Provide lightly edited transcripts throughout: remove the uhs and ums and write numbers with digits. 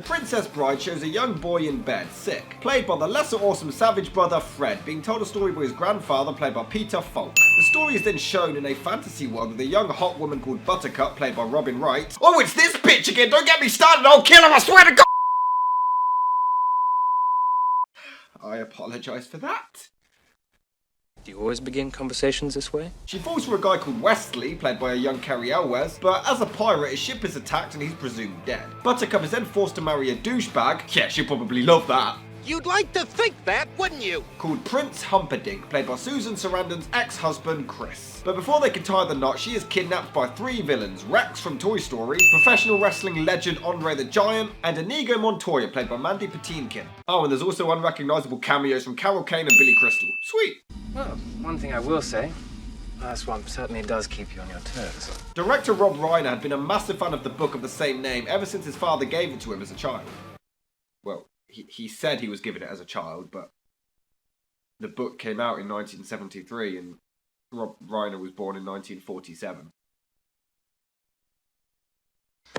Princess Bride shows a young boy in bed, sick, played by the lesser awesome savage brother Fred, being told a story by his grandfather, played by Peter Falk. The story is then shown in a fantasy world with a young hot woman called Buttercup, played by Robin Wright. Oh, it's this bitch again! Don't get me started! I'll kill her! I swear to God! I apologise for that. Do you always begin conversations this way? She falls for a guy called Wesley, played by a young Cary Elwes, but as a pirate, his ship is attacked and he's presumed dead. Buttercup is then forced to marry a douchebag, yeah, she'll probably love that, You'd like to think that, wouldn't you? called Prince Humperdinck, played by Susan Sarandon's ex-husband, Chris. But before they can tie the knot, she is kidnapped by three villains: Rex from Toy Story, professional wrestling legend Andre the Giant, and Inigo Montoya, played by Mandy Patinkin. Oh, and there's also unrecognisable cameos from Carol Kane and Billy Crystal. Sweet! Well, one thing I will say, this one certainly does keep you on your toes. Director Rob Reiner had been a massive fan of the book of the same name ever since his father gave it to him as a child. Well, he said he was given it as a child, but the book came out in 1973 and Rob Reiner was born in 1947.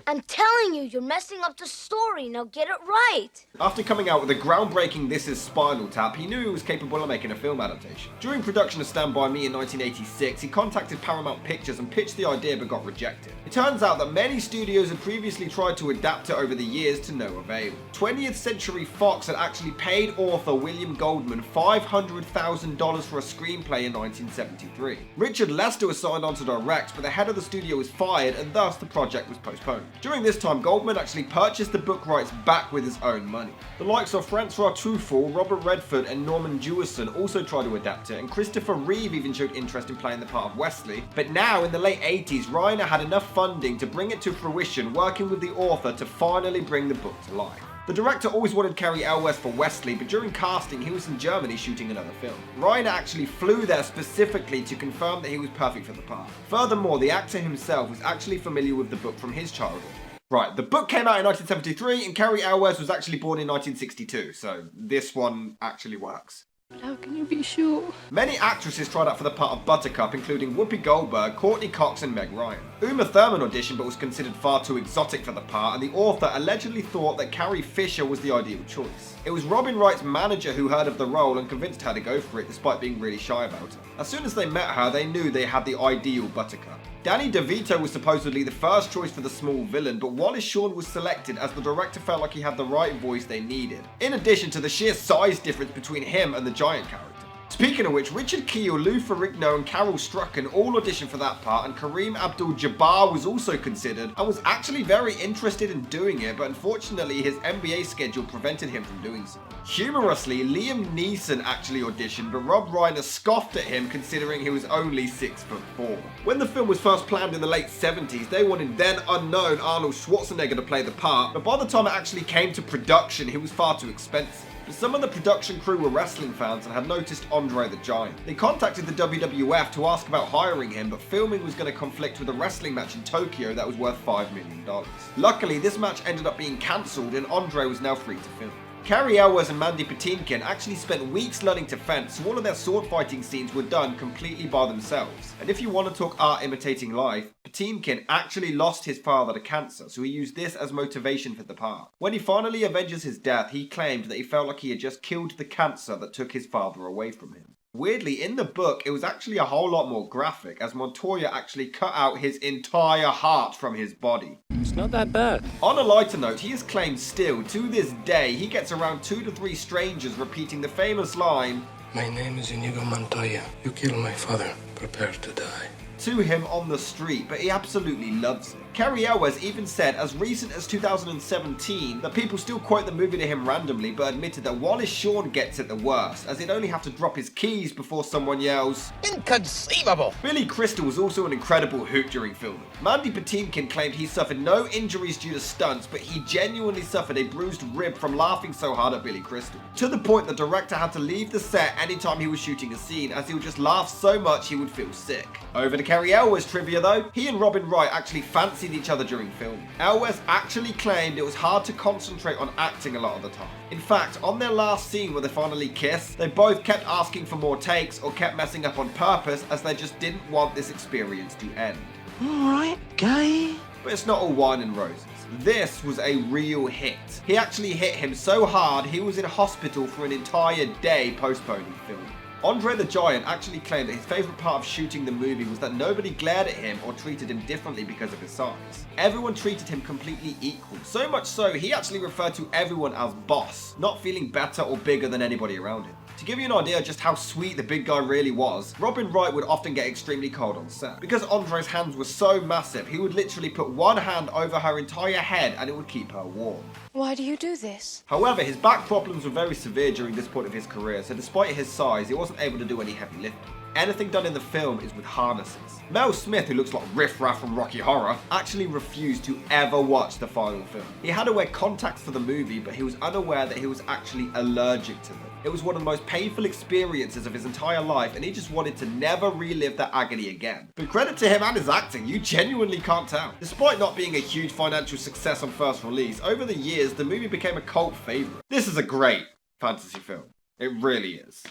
I'm telling you, you're messing up the story. Now get it right. After coming out with a groundbreaking This Is Spinal Tap, he knew he was capable of making a film adaptation. During production of Stand By Me in 1986, he contacted Paramount Pictures and pitched the idea but got rejected. It turns out that many studios had previously tried to adapt it over the years to no avail. 20th Century Fox had actually paid author William Goldman $500,000 for a screenplay in 1973. Richard Lester was signed on to direct, but the head of the studio was fired and thus the project was postponed. During this time, Goldman actually purchased the book rights back with his own money. The likes of Francois Truffaut, Robert Redford and Norman Jewison also tried to adapt it, and Christopher Reeve even showed interest in playing the part of Wesley. But now, in the late 80s, Reiner had enough funding to bring it to fruition, working with the author to finally bring the book to life. The director always wanted Cary Elwes for Wesley, but during casting he was in Germany shooting another film. Reiner actually flew there specifically to confirm that he was perfect for the part. Furthermore, the actor himself was actually familiar with the book from his childhood. Right, the book came out in 1973 and Cary Elwes was actually born in 1962, so this one actually works. But how can you be sure? Many actresses tried out for the part of Buttercup, including Whoopi Goldberg, Courtney Cox and Meg Ryan. Uma Thurman auditioned but was considered far too exotic for the part, and the author allegedly thought that Carrie Fisher was the ideal choice. It was Robin Wright's manager who heard of the role and convinced her to go for it, despite being really shy about it. As soon as they met her, they knew they had the ideal Buttercup. Danny DeVito was supposedly the first choice for the small villain, but Wallace Shawn was selected as the director felt like he had the right voice they needed, in addition to the sheer size difference between him and the giant character. Speaking of which, Richard Kiel, Lou Ferrigno and Carol Strachan all auditioned for that part, and Kareem Abdul-Jabbar was also considered and was actually very interested in doing it, but unfortunately his NBA schedule prevented him from doing so. Humorously, Liam Neeson actually auditioned, but Rob Reiner scoffed at him considering he was only 6'4". When the film was first planned in the late 70s, they wanted then unknown Arnold Schwarzenegger to play the part, but by the time it actually came to production, he was far too expensive. But some of the production crew were wrestling fans and had noticed Andre the Giant. They contacted the WWF to ask about hiring him, but filming was going to conflict with a wrestling match in Tokyo that was worth $5 million. Luckily, this match ended up being cancelled and Andre was now free to film. Cary Elwes and Mandy Patinkin actually spent weeks learning to fence, so all of their sword fighting scenes were done completely by themselves. And if you want to talk art imitating life, Patinkin actually lost his father to cancer, so he used this as motivation for the part. When he finally avenges his death, he claimed that he felt like he had just killed the cancer that took his father away from him. Weirdly, in the book, it was actually a whole lot more graphic, as Montoya actually cut out his entire heart from his body. It's not that bad. On a lighter note, he has claimed still, to this day, he gets around 2 to 3 strangers repeating the famous line, "My name is Inigo Montoya. You killed my father. Prepare to die." to him on the street, but he absolutely loves it. Cary Elwes even said as recent as 2017 that people still quote the movie to him randomly, but admitted that Wallace Shawn gets it the worst, as he'd only have to drop his keys before someone yells, Inconceivable! Billy Crystal was also an incredible hoot during filming. Mandy Patinkin claimed he suffered no injuries due to stunts, but he genuinely suffered a bruised rib from laughing so hard at Billy Crystal, to the point the director had to leave the set anytime he was shooting a scene, as he would just laugh so much he would feel sick. Over to Cary Elwes trivia though, he and Robin Wright actually fancied each other during filming. Elwes actually claimed it was hard to concentrate on acting a lot of the time. In fact, on their last scene where they finally kiss, they both kept asking for more takes or kept messing up on purpose, as they just didn't want this experience to end. Alright, gay. But it's not all wine and roses. This was a real hit. He actually hit him so hard he was in hospital for an entire day postponing filming. Andre the Giant actually claimed that his favourite part of shooting the movie was that nobody glared at him or treated him differently because of his size. Everyone treated him completely equal, so much so he actually referred to everyone as boss, not feeling better or bigger than anybody around him. To give you an idea of just how sweet the big guy really was, Robin Wright would often get extremely cold on set. Because Andre's hands were so massive, he would literally put one hand over her entire head and it would keep her warm. Why do you do this? However, his back problems were very severe during this point of his career, so despite his size, he wasn't able to do any heavy lifting. Anything done in the film is with harnesses. Mel Smith, who looks like Riff Raff from Rocky Horror, actually refused to ever watch the final film. He had to wear contacts for the movie, but he was unaware that he was actually allergic to them. It was one of the most painful experiences of his entire life, and he just wanted to never relive that agony again. But credit to him and his acting, you genuinely can't tell. Despite not being a huge financial success on first release, over the years the movie became a cult favourite. This is a great fantasy film. It really is.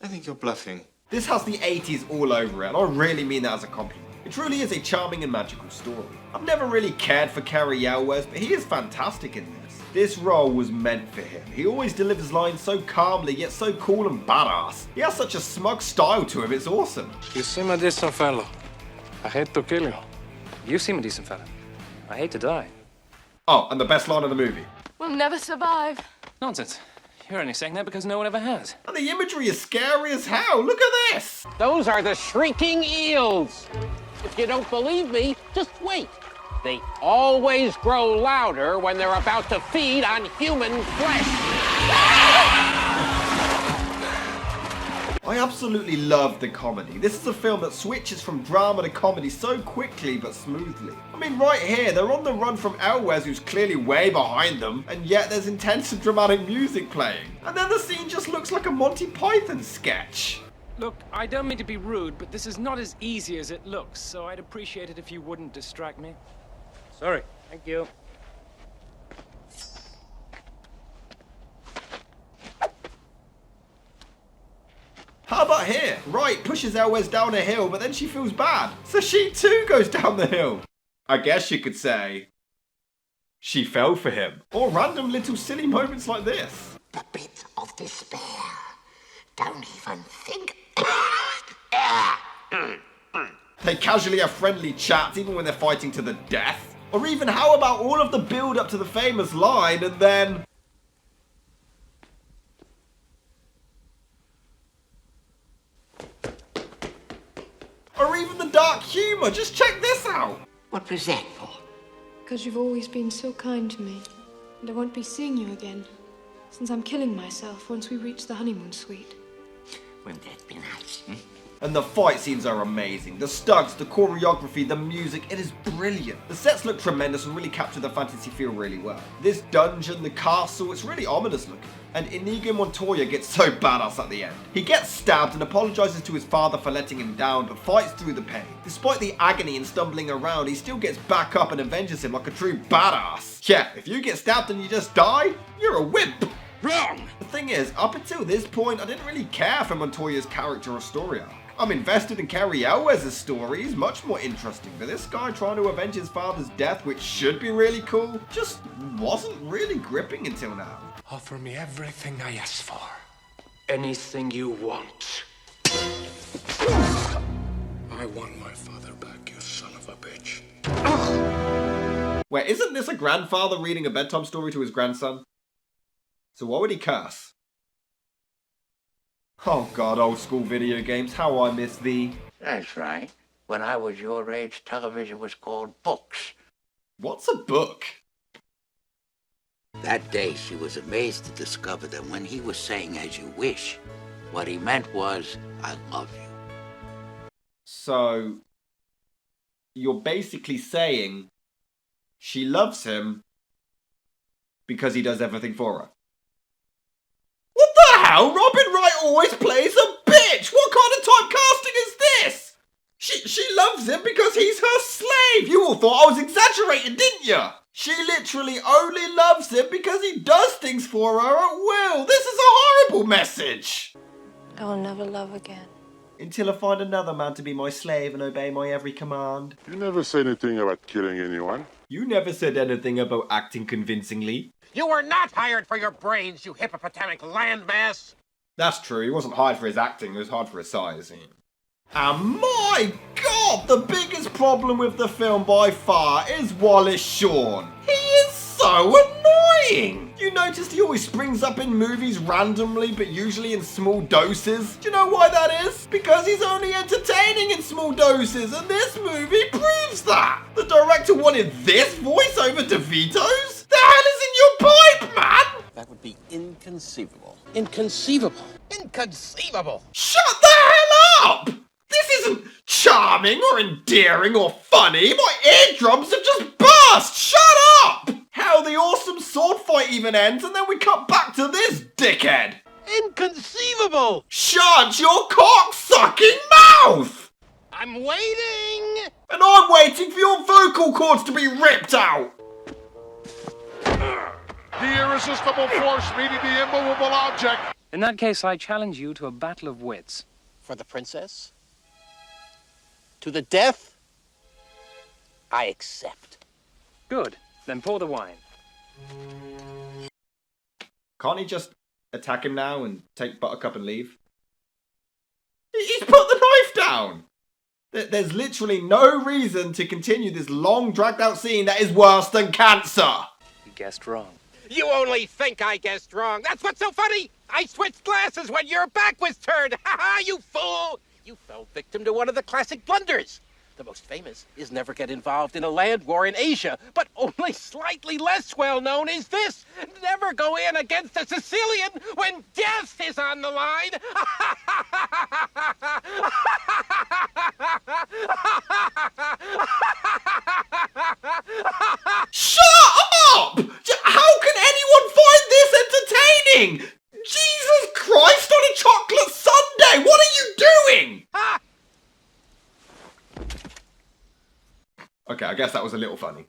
I think you're bluffing. This has the 80s all over it, and I really mean that as a compliment. It truly is a charming and magical story. I've never really cared for Cary Elwes, but he is fantastic in this. This role was meant for him. He always delivers lines so calmly, yet so cool and badass. He has such a smug style to him, it's awesome. You seem a decent fellow. I hate to kill you. You seem a decent fella. I hate to die. Oh, and the best line of the movie. We'll never survive. Nonsense. You're only saying that because no one ever has. And the imagery is scary as hell. Look at this. Those are the shrieking eels. If you don't believe me, just wait. They always grow louder when they're about to feed on human flesh. I absolutely love the comedy. This is a film that switches from drama to comedy so quickly but smoothly. I mean, right here, they're on the run from Elwes, who's clearly way behind them, and yet there's intense and dramatic music playing. And then the scene just looks like a Monty Python sketch. Look, I don't mean to be rude, but this is not as easy as it looks, so I'd appreciate it if you wouldn't distract me. Sorry. Thank you. How about here? Wright pushes Elwes down a hill, but then she feels bad. So she too goes down the hill. I guess you could say she fell for him. Or random little silly moments like this. The pit of despair. Don't even think. They casually have friendly chats even when they're fighting to the death. Or even how about all of the build up to the famous line and then... Or even the dark humour, just check this out! What was that for? Because you've always been so kind to me. And I won't be seeing you again. Since I'm killing myself once we reach the honeymoon suite. Wouldn't that be nice? And the fight scenes are amazing. The stunts, the choreography, the music, it is brilliant. The sets look tremendous and really capture the fantasy feel really well. This dungeon, the castle, it's really ominous looking. And Inigo Montoya gets so badass at the end. He gets stabbed and apologizes to his father for letting him down, but fights through the pain. Despite the agony and stumbling around, he still gets back up and avenges him like a true badass. Yeah, if you get stabbed and you just die, you're a wimp. Wrong! The thing is, up until this point, I didn't really care for Montoya's character or story arc. I'm invested in Cary Elwes' story, he's much more interesting, but this guy trying to avenge his father's death, which should be really cool, just wasn't really gripping until now. Offer me everything I ask for. Anything you want. I want my father back, you son of a bitch. Wait, isn't this a grandfather reading a bedtime story to his grandson? So why would he curse? Oh god, old school video games, how I miss thee. That's right. When I was your age, television was called books. What's a book? That day, she was amazed to discover that when he was saying "as you wish," what he meant was, "I love you." So, you're basically saying she loves him because he does everything for her. What the hell? Robin Wright always plays a bitch! What kind of typecasting is this? She loves him because he's her slave! You all thought I was exaggerating, didn't you? She literally only loves him because he does things for her at will! This is a horrible message! I'll never love again. Until I find another man to be my slave and obey my every command. You never say anything about killing anyone. You never said anything about acting convincingly. You were not hired for your brains, you hippopotamic landmass! That's true, he wasn't hired for his acting, he was hired for his size. And my god, the biggest problem with the film by far is Wallace Shawn. He is so annoying! You noticed he always springs up in movies randomly, but usually in small doses? Do you know why that is? Because he's only entertaining in small doses, and this movie proves that! The director wanted this voice over DeVito's? The hell is in your pipe, man? That would be inconceivable. Inconceivable. Inconceivable! Shut the hell up! This isn't charming or endearing or funny. My eardrums have just burst! Shut up! How the awesome sword fight even ends, and then we cut back to this dickhead. Inconceivable! Shut your cock-sucking mouth! I'm waiting! And I'm waiting for your vocal cords to be ripped out! The irresistible force meeting the immovable object. In that case, I challenge you to a battle of wits. For the princess? To the death? I accept. Good. Then pour the wine. Can't he just attack him now and take Buttercup and leave? He's put the knife down! There's literally no reason to continue this long dragged out scene that is worse than cancer! You guessed wrong. You only think I guessed wrong. That's what's so funny. I switched glasses when your back was turned. Ha ha, you fool! You fell victim to one of the classic blunders. The most famous is never get involved in a land war in Asia, but only slightly less well known is this. Never go in against a Sicilian when death is on the line. Shut up! How can anyone find this entertaining? Jesus Christ on a chocolate sundae! What are you doing? Okay, I guess that was a little funny.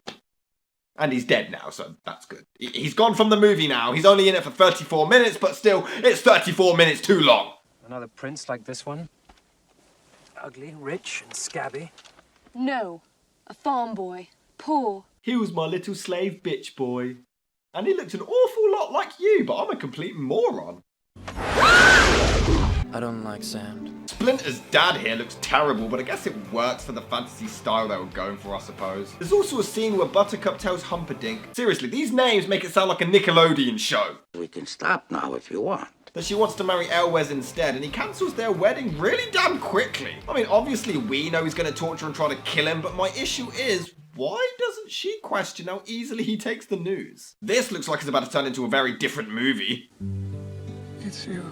And he's dead now, so that's good. He's gone from the movie now. He's only in it for 34 minutes, but still, it's 34 minutes too long. Another prince like this one? Ugly, rich, and scabby? No, a farm boy, poor. He was my little slave bitch boy. And he looked an awful lot like you, but I'm a complete moron. I don't like sand. Splinter's dad here looks terrible, but I guess it works for the fantasy style they were going for, I suppose. There's also a scene where Buttercup tells Humperdinck, seriously, these names make it sound like a Nickelodeon show, We can stop now if you want. that she wants to marry Elwes instead, and he cancels their wedding really damn quickly. I mean, obviously we know he's going to torture and try to kill him, but my issue is, why doesn't she question how easily he takes the news? This looks like it's about to turn into a very different movie. It's you.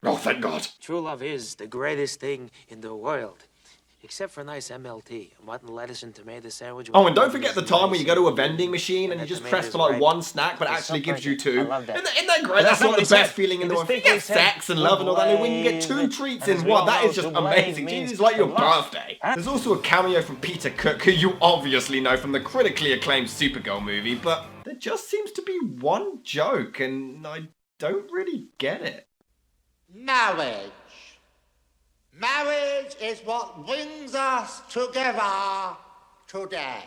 Oh, thank God. True love is the greatest thing in the world. Except for a nice MLT, a mutton, lettuce, and tomato sandwich. Oh, and don't forget the time when you go to a vending machine and you just press for like one snack, but it actually gives you two. I love that. Isn't that great? That's like the best feeling in the world. You get sex and love and all that, when you get two treats in one, that is just amazing. Jesus, it's like your birthday. There's also a cameo from Peter Cook, who you obviously know from the critically acclaimed Supergirl movie, but there just seems to be one joke, and I don't really get it. Marriage. Marriage is what brings us together today.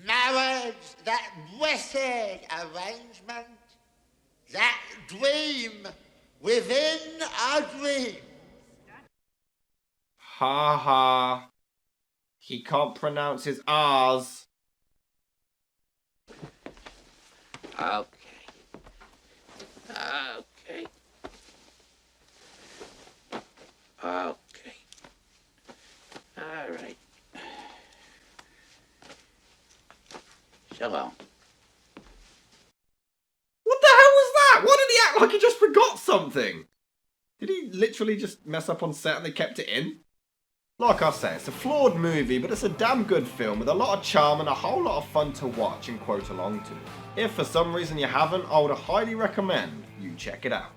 Marriage, that blessed arrangement, that dream within a dream. Ha ha. He can't pronounce his R's. Okay. Okay. Okay. All right. Shalom. What the hell was that? Why did he act like he just forgot something? Did he literally just mess up on set and they kept it in? Like I say, it's a flawed movie, but it's a damn good film with a lot of charm and a whole lot of fun to watch and quote along to. If for some reason you haven't, I would highly recommend you check it out.